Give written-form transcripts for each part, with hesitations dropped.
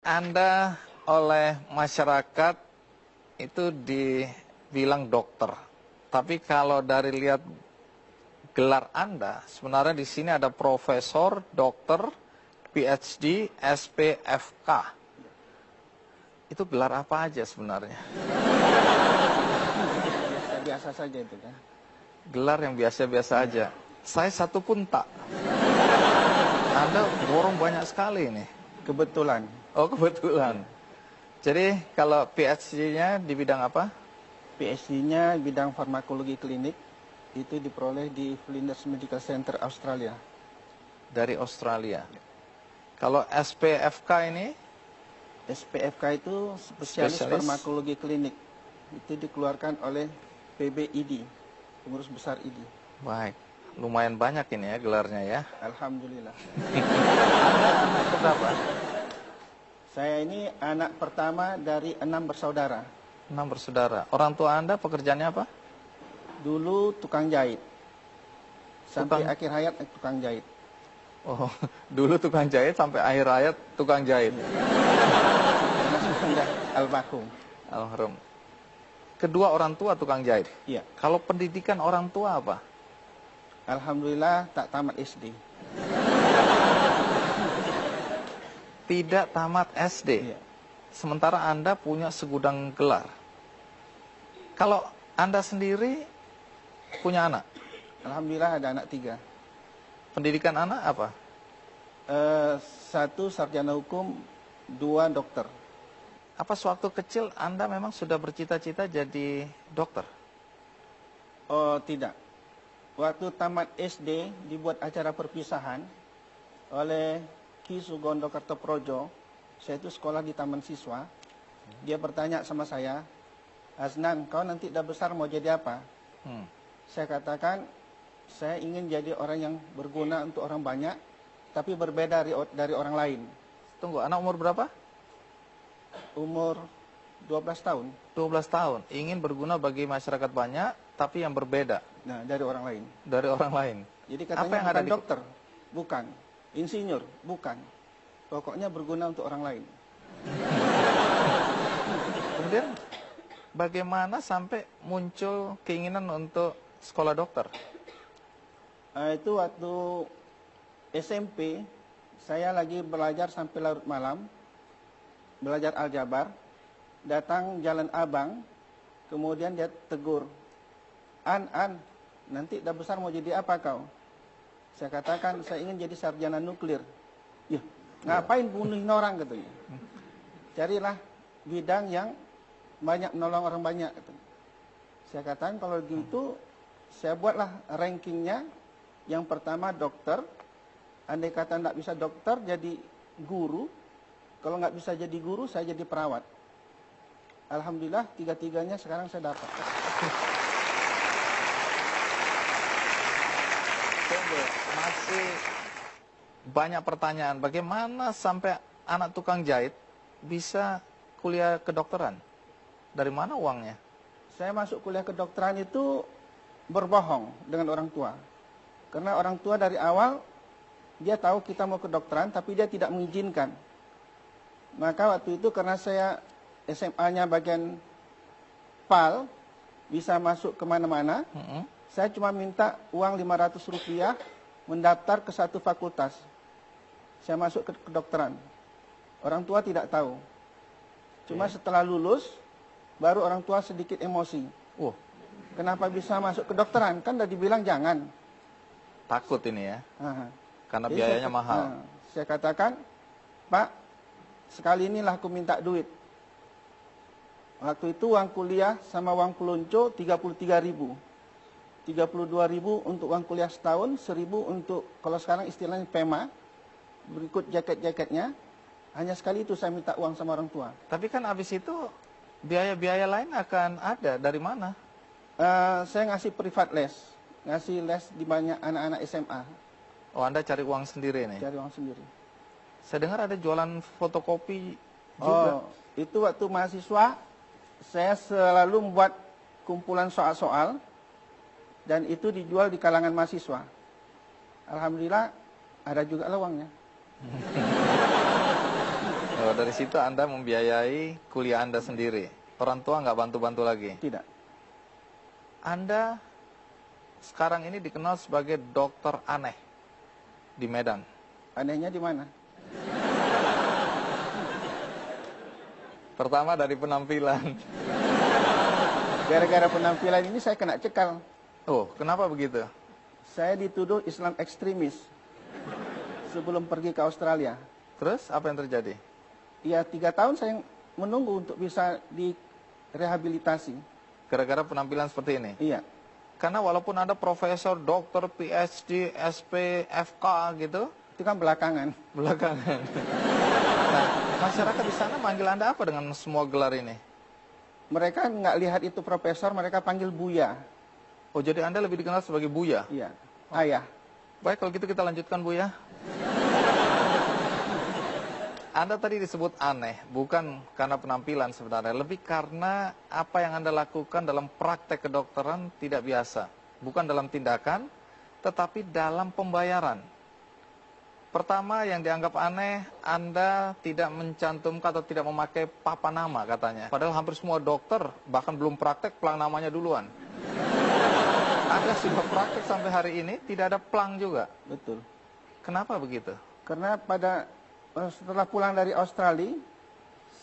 Anda oleh masyarakat itu dibilang dokter. Tapi kalau dari lihat gelar Anda, sebenarnya di sini ada profesor, dokter, PhD, SPFK. Itu gelar apa aja sebenarnya? Biasa saja itu kan. Gelar yang biasa-biasa aja. Saya satu pun tak. Anda borong banyak sekali nih. Kebetulan. Oh, kebetulan. Jadi kalau PhD-nya di bidang apa? PhD-nya bidang farmakologi klinik, itu diperoleh di Flinders Medical Center Australia. Dari Australia. Kalau SPFK ini? SPFK itu spesialis farmakologi klinik. Itu dikeluarkan oleh PBID, pengurus besar ID. Baik, lumayan banyak ini ya gelarnya ya. Alhamdulillah. Anda anak berapa? Saya ini anak pertama dari 6 bersaudara. 6 bersaudara. Orang tua Anda pekerjaannya apa? Dulu tukang jahit. Sampai Tukang- akhir hayat tukang jahit. Oh, dulu tukang jahit sampai akhir hayat tukang jahit. Karena sudah almarhum. Almarhum. Kedua orang tua tukang jahit. Iya. Kalau pendidikan orang tua apa? Alhamdulillah tak tamat SD. Tidak tamat SD. Iya. Sementara Anda punya segudang gelar. Kalau Anda sendiri punya anak, Alhamdulillah ada anak 3. pendidikan anak apa? 1 sarjana hukum, 2 dokter. Apa sewaktu kecil Anda memang sudah bercita-cita jadi dokter? Oh tidak. Waktu tamat SD dibuat acara perpisahan oleh Ki Sugondo Kertoprojo. Saya itu sekolah di Taman Siswa. Dia bertanya sama saya, Aznan, kau nanti udah besar mau jadi apa? Saya katakan, saya ingin jadi orang yang berguna untuk orang banyak, tapi berbeda dari orang lain. Tunggu, anak umur berapa? Umur 12 tahun. 12 tahun. Ingin berguna bagi masyarakat banyak, tapi yang berbeda Nah, dari orang lain. dari orang lain. Jadi Apa katanya yang ada bukan di- dokter, bukan. Insinyur, bukan. Pokoknya berguna untuk orang lain. Kemudian bagaimana sampai muncul keinginan untuk sekolah dokter? Itu waktu SMP, saya lagi belajar sampai larut malam, belajar aljabar, datang Jalan Abang, kemudian dia tegur, An, nanti udah besar mau jadi apa kau? Saya katakan, saya ingin jadi sarjana nuklir. Ya, ngapain bunuhin orang katanya. Carilah bidang yang banyak menolong orang banyak katanya. Saya katakan kalau gitu, saya buatlah rankingnya. Yang pertama dokter, andai kata tidak bisa dokter jadi guru, kalau nggak bisa jadi guru saya jadi perawat. Alhamdulillah 3-3-nya sekarang saya dapat. Tunggu, masih banyak pertanyaan. Bagaimana sampai anak tukang jahit bisa kuliah kedokteran? Dari mana uangnya? Saya masuk kuliah kedokteran itu berbohong dengan orang tua. Karena orang tua dari awal dia tahu kita mau kedokteran tapi dia tidak mengizinkan. Maka waktu itu karena saya SMA-nya bagian PAL, bisa masuk kemana-mana, saya cuma minta uang Rp500 mendaftar ke satu fakultas. Saya masuk ke kedokteran. Orang tua tidak tahu. Cuma setelah lulus, baru orang tua sedikit emosi. Kenapa bisa masuk kedokteran? Kan udah dibilang jangan. Takut ini ya, Aha. karena Jadi biayanya mahal. Saya katakan, Pak, sekali inilah aku minta duit. Waktu itu uang kuliah sama uang pelunco 33.000. 32.000 untuk uang kuliah setahun, 1.000 untuk, kalau sekarang istilahnya PEMA, berikut jaket-jaketnya. Hanya sekali itu saya minta uang sama orang tua. Tapi kan abis itu biaya-biaya lain akan ada. Dari mana? Saya ngasih privat les. Ngasih les di banyak anak-anak SMA. Oh, Anda cari uang sendiri nih? Cari uang sendiri. Saya dengar ada jualan fotokopi juga. Oh, itu waktu mahasiswa, saya selalu membuat kumpulan soal-soal, dan itu dijual di kalangan mahasiswa. Alhamdulillah, ada juga uangnya. Oh, dari situ Anda membiayai kuliah Anda sendiri. Orang tua nggak bantu-bantu lagi. Tidak. Anda sekarang ini dikenal sebagai dokter aneh di Medan. Anehnya di mana? Pertama dari penampilan. Gara-gara penampilan ini saya kena cekal. Oh, kenapa begitu? Saya dituduh Islam ekstremis sebelum pergi ke Australia. Terus apa yang terjadi? Ya 3 tahun saya menunggu untuk bisa direhabilitasi. Gara-gara penampilan seperti ini? Iya. Karena walaupun Anda profesor, dokter, PhD, SP, FK gitu, Itu kan belakangan. belakangan. Nah, masyarakat di sana manggil Anda apa dengan semua gelar ini? Mereka nggak lihat itu profesor, mereka panggil Buya. Oh, jadi Anda lebih dikenal sebagai Buya? Iya. Ayah. Baik, kalau gitu kita lanjutkan, Buya. Anda tadi disebut aneh, bukan karena penampilan sebenarnya, lebih karena apa yang Anda lakukan dalam praktek kedokteran tidak biasa. Bukan dalam tindakan, tetapi dalam pembayaran. Pertama yang dianggap aneh, Anda tidak mencantumkan atau tidak memakai papan nama katanya. Padahal hampir semua dokter, bahkan belum praktek, plang namanya duluan. Anda sudah praktek sampai hari ini, tidak ada plang juga. Betul. Kenapa begitu? Karena setelah pulang dari Australia,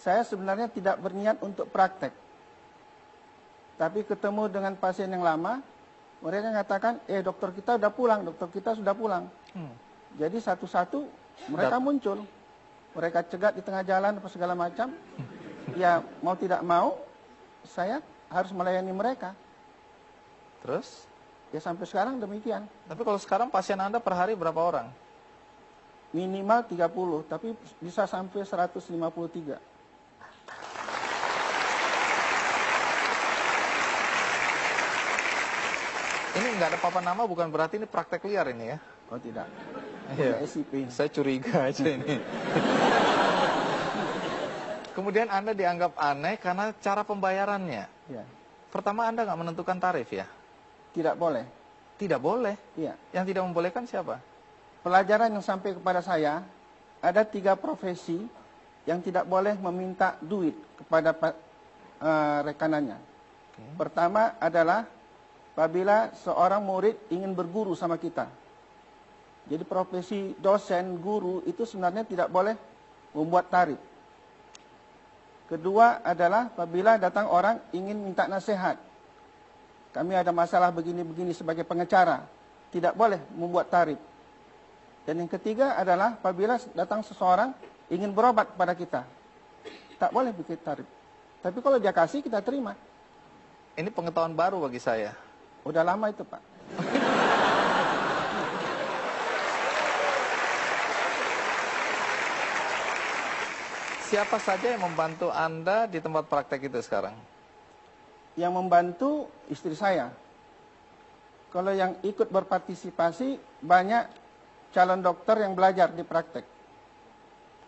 saya sebenarnya tidak berniat untuk praktek. Tapi ketemu dengan pasien yang lama, mereka mengatakan, dokter kita sudah pulang, dokter kita sudah pulang. Jadi satu-satu mereka muncul. Mereka cegat di tengah jalan apa segala macam. Ya mau tidak mau, saya harus melayani mereka. Terus? Ya sampai sekarang demikian. Tapi kalau sekarang pasien Anda per hari berapa orang? Minimal 30, tapi bisa sampai 153. Ini nggak ada papan nama bukan berarti ini praktek liar ini ya? Oh tidak. Iya. SIP. Saya curiga aja ini. Kemudian Anda dianggap aneh karena cara pembayarannya. Ya. Pertama Anda nggak menentukan tarif ya? Tidak boleh. Tidak boleh. Iya. Yang tidak membolehkan siapa? Pelajaran yang sampai kepada saya, ada 3 profesi yang tidak boleh meminta duit kepada rekanannya. Pertama adalah apabila seorang murid ingin berguru sama kita. Jadi profesi dosen, guru itu sebenarnya tidak boleh membuat tarif. Kedua adalah apabila datang orang ingin minta nasihat. Kami ada masalah begini-begini sebagai pengacara, tidak boleh membuat tarif. Dan yang ketiga adalah apabila datang seseorang ingin berobat kepada kita, tak boleh bikin tarif. Tapi kalau dia kasih, kita terima. Ini pengetahuan baru bagi saya. Udah lama itu, Pak. Siapa saja yang membantu Anda di tempat praktek itu sekarang? Yang membantu istri saya. Kalau yang ikut berpartisipasi, banyak calon dokter yang belajar di praktek.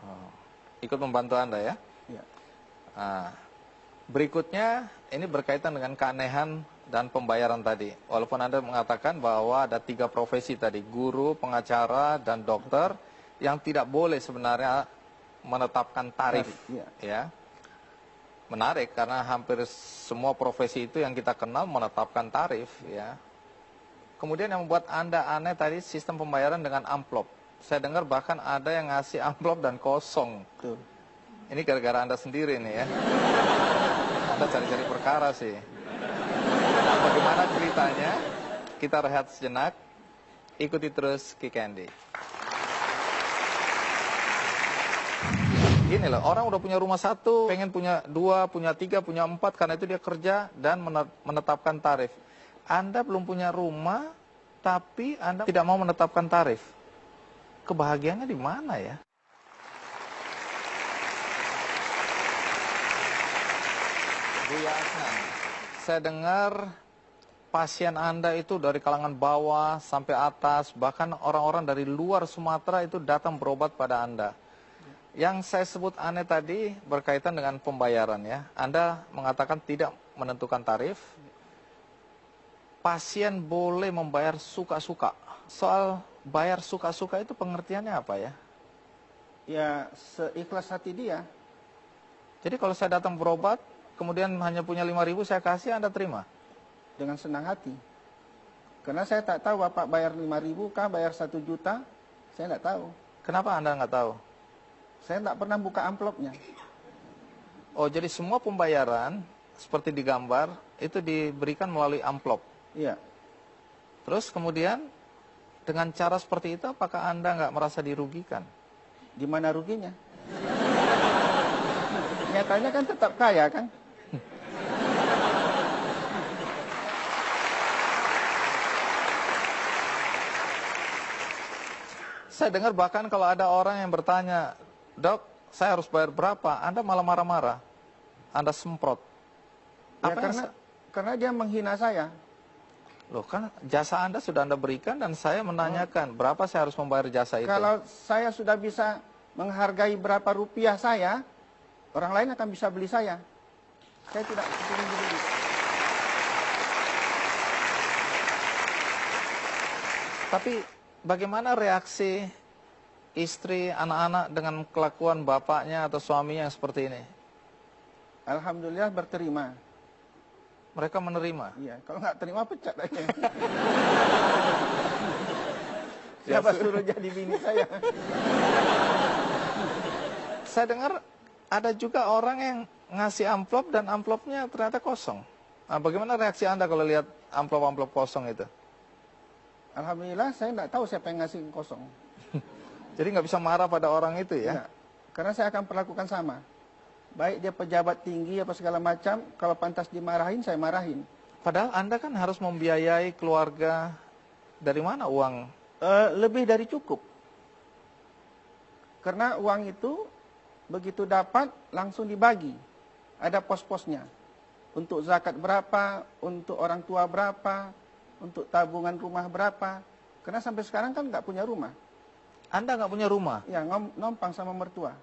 Oh, ikut membantu Anda ya? Ya. Nah, berikutnya ini berkaitan dengan keanehan dan pembayaran tadi. Walaupun Anda mengatakan bahwa ada 3 profesi tadi, guru, pengacara, dan dokter, yang tidak boleh sebenarnya menetapkan tarif. Ya. Menarik karena hampir semua profesi itu yang kita kenal menetapkan tarif. Ya. Kemudian yang membuat Anda aneh tadi sistem pembayaran dengan amplop. Saya dengar bahkan ada yang ngasih amplop dan kosong. Betul. Ini gara-gara Anda sendiri nih ya. Anda cari-cari perkara sih. Nah, bagaimana ceritanya? Kita rehat sejenak. Ikuti terus Ki Candy. Gini loh, orang udah punya rumah 1, pengen punya 2, punya 3, punya 4, karena itu dia kerja dan menetapkan tarif. Anda belum punya rumah, tapi Anda tidak mau menetapkan tarif. Kebahagiaannya di mana ya? Bu Yasna, saya dengar pasien Anda itu dari kalangan bawah sampai atas, bahkan orang-orang dari luar Sumatera itu datang berobat pada Anda. Yang saya sebut aneh tadi berkaitan dengan pembayaran ya. Anda mengatakan tidak menentukan tarif. Pasien boleh membayar suka-suka. Soal bayar suka-suka itu pengertiannya apa ya? Ya seikhlas hati dia. Jadi kalau saya datang berobat, kemudian hanya punya 5.000 saya kasih, Anda terima? Dengan senang hati. Karena saya tak tahu Bapak bayar 5.000 kah, bayar 1 juta, saya tidak tahu. Kenapa Anda nggak tahu? Saya tidak pernah buka amplopnya. Oh, jadi semua pembayaran seperti digambar itu diberikan melalui amplop. Iya. Terus kemudian dengan cara seperti itu apakah Anda nggak merasa dirugikan? Di mana ruginya? Nyatanya kan tetap kaya kan? Saya dengar bahkan kalau ada orang yang bertanya, "Dok, saya harus bayar berapa?" Anda malah marah-marah. Anda semprot. Ya, Apa yang karena dia menghina saya. Loh, kan jasa Anda sudah Anda berikan dan saya menanyakan berapa saya harus membayar jasa itu. Kalau saya sudah bisa menghargai berapa rupiah saya, orang lain akan bisa beli saya. Saya tidak ingin beli. Tapi bagaimana reaksi istri, anak-anak dengan kelakuan bapaknya atau suaminya yang seperti ini? Alhamdulillah berterima. Mereka menerima. Iya, kalau nggak terima pecat aja. Ya, Siapa suruh jadi bini saya? Saya dengar ada juga orang yang ngasih amplop dan amplopnya ternyata kosong. Nah, bagaimana reaksi Anda kalau lihat amplop-amplop kosong itu? Alhamdulillah saya nggak tahu siapa yang ngasih kosong. Jadi nggak bisa marah pada orang itu ya? Ya, karena saya akan perlakukan sama. Baik dia pejabat tinggi apa segala macam, kalau pantas dimarahin, saya marahin. Padahal Anda kan harus membiayai keluarga. Dari mana uang? Lebih dari cukup. Karena uang itu begitu dapat langsung dibagi. Ada pos-posnya. Untuk zakat berapa, untuk orang tua berapa, untuk tabungan rumah berapa. Karena sampai sekarang kan nggak punya rumah. Anda nggak punya rumah? Ya, nompang sama mertua.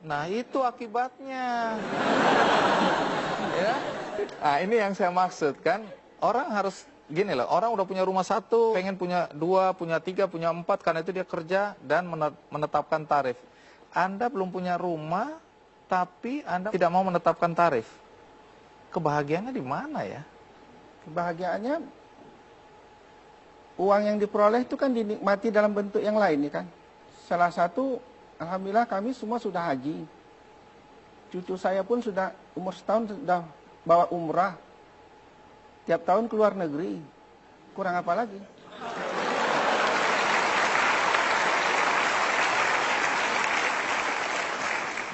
Nah, itu akibatnya. Ya. Nah, ini yang saya maksud kan. Orang harus gini loh, orang udah punya rumah satu, pengen punya 2, punya 3, punya 4, karena itu dia kerja dan menetapkan tarif. Anda belum punya rumah, tapi Anda tidak mau menetapkan tarif. Kebahagiaannya di mana ya? Kebahagiaannya, uang yang diperoleh itu kan dinikmati dalam bentuk yang lain, ya kan? Salah satu, alhamdulillah kami semua sudah haji. Cucu saya pun sudah umur setahun sudah bawa umrah. Tiap tahun keluar negeri. Kurang apa lagi?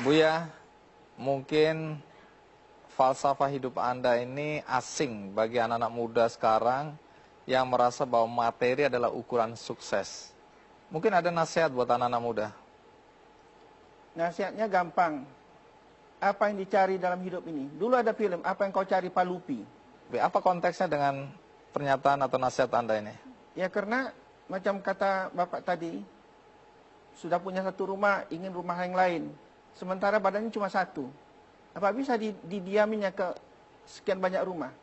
Buya, mungkin falsafah hidup Anda ini asing bagi anak-anak muda sekarang yang merasa bahwa materi adalah ukuran sukses. Mungkin ada nasihat buat anak-anak muda. Nasihatnya gampang. Apa yang dicari dalam hidup ini? Dulu ada film, Apa Yang Kau Cari Pak Lupi. Apa konteksnya dengan pernyataan atau nasihat Anda ini? Ya karena macam kata Bapak tadi, sudah punya satu rumah, ingin rumah yang lain. Sementara badannya cuma satu. Apa bisa didiaminya ke sekian banyak rumah?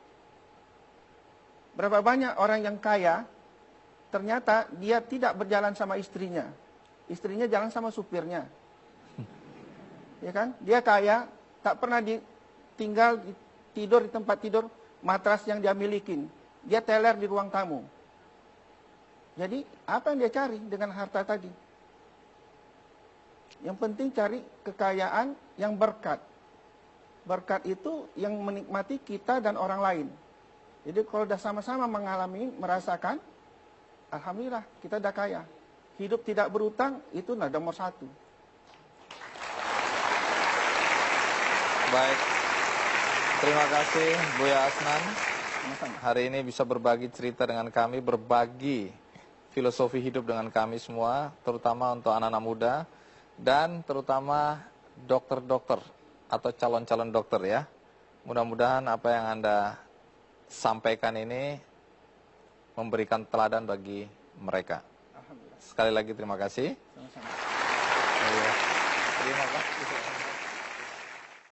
Berapa banyak orang yang kaya, ternyata dia tidak berjalan sama istrinya. Istrinya jalan sama supirnya. Ya kan? Dia kaya, tak pernah tinggal tidur di tempat tidur matras yang dia milikin. Dia teler di ruang tamu. Jadi, apa yang dia cari dengan harta tadi? Yang penting cari kekayaan yang berkat. Berkat itu yang menikmati kita dan orang lain. Jadi kalau sudah sama-sama mengalami, merasakan, alhamdulillah kita sudah kaya. Hidup tidak berutang, itu nomor 1. Baik, terima kasih Buya Asnan. Sama-sama. Hari ini bisa berbagi cerita dengan kami, berbagi filosofi hidup dengan kami semua, terutama untuk anak-anak muda, dan terutama dokter-dokter atau calon-calon dokter ya. Mudah-mudahan apa yang Anda sampaikan ini memberikan teladan bagi mereka. Alhamdulillah. Sekali lagi terima kasih. Sama-sama. Iya. Terima kasih.